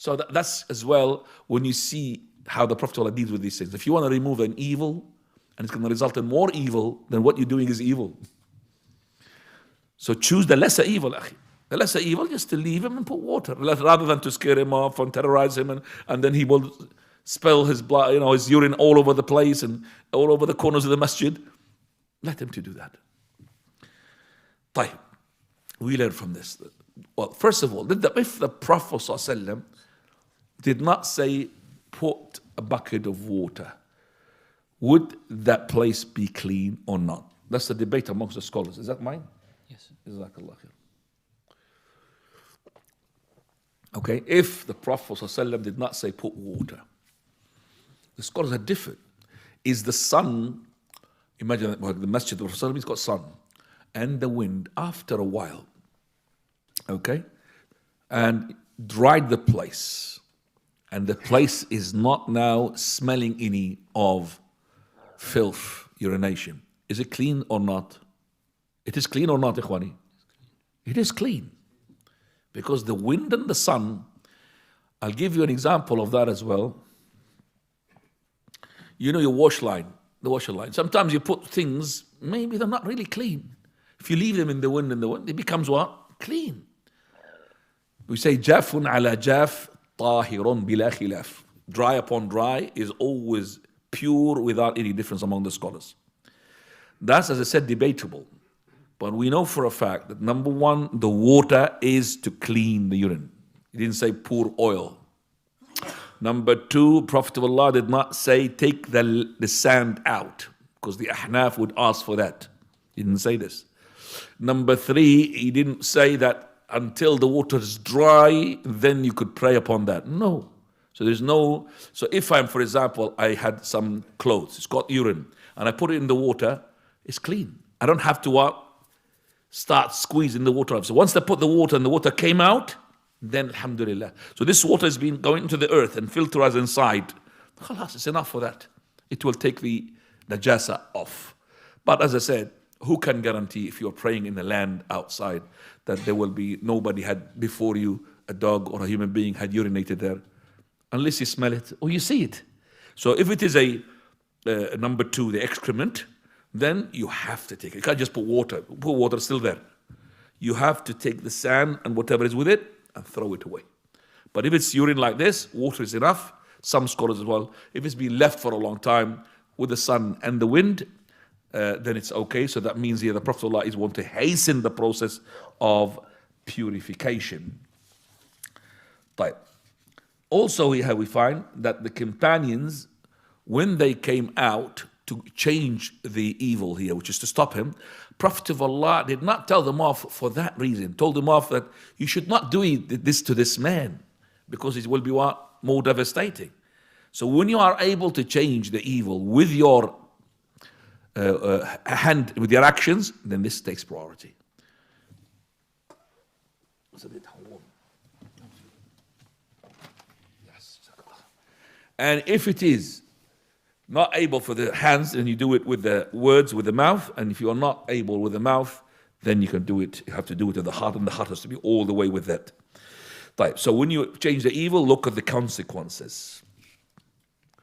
So that's as well when you see how the Prophet ﷺ deals with these things. If you want to remove an evil and it's going to result in more evil, then what you're doing is evil. So choose the lesser evil, akhi. The lesser evil, just to leave him and put water, rather than to scare him off and terrorize him, and then he will spill his blood, his urine all over the place and all over the corners of the masjid. Let him to do that. طيب. We learn from this. Well, first of all, if the Prophet ﷺ did not say, put a bucket of water, would that place be clean or not? That's the debate amongst the scholars. Is that mine? Yes. Jazakallah khair. Okay, if the Prophet ﷺ did not say put water, the scholars are different. Is the sun, imagine that the masjid of Rasulullah has got sun, and the wind after a while, okay, and dried the place, and the place is not now smelling any of filth, urination. Is it clean or not? It is clean or not, Ikhwani? It is clean. Because the wind and the sun, I'll give you an example of that as well. You know your wash line, the washer line. Sometimes you put things, maybe they're not really clean. If you leave them in the wind, it becomes what? Clean. We say, jafun ala jaf, tahirun bila khilaf. Dry upon dry is always pure without any difference among the scholars. That's, as I said, debatable. But we know for a fact that number one, the water is to clean the urine. He didn't say pour oil. Number two, Prophet of Allah did not say take the sand out, because the Ahnaf would ask for that. He didn't say this. Number three, he didn't say that until the water is dry, then you could pray upon that. No. So if for example, I had some clothes, it's got urine, and I put it in the water, it's clean. I don't have to start squeezing the water up. So once they put the water and the water came out, then alhamdulillah. So this water has been going into the earth and filterized inside. Khalas, it's enough for that. It will take the najasa off. But as I said, who can guarantee if you're praying in the land outside that there will be nobody had before you, a dog or a human being had urinated there, unless you smell it or you see it. So if it is a number two, the excrement, then you have to take it. You can't just put water. Put water still there. You have to take the sand and whatever is with it and throw it away. But if it's urine like this, water is enough. Some scholars as well. If it's been left for a long time with the sun and the wind, then it's okay. So that means here the Prophet ﷺ is want to hasten the process of purification. Right. Also here we find that the companions, when they came out to change the evil here, which is to stop him, Prophet of Allah did not tell them off for that reason. Told them off that you should not do this to this man, because it will be more devastating. So when you are able to change the evil with your hand, with your actions, then this takes priority. It's a bit warm. Yes. And if it is not able for the hands, then you do it with the words, with the mouth. And if you are not able with the mouth, then you can do it. You have to do it with the heart, and the heart has to be all the way with that. Right. So when you change the evil, look at the consequences.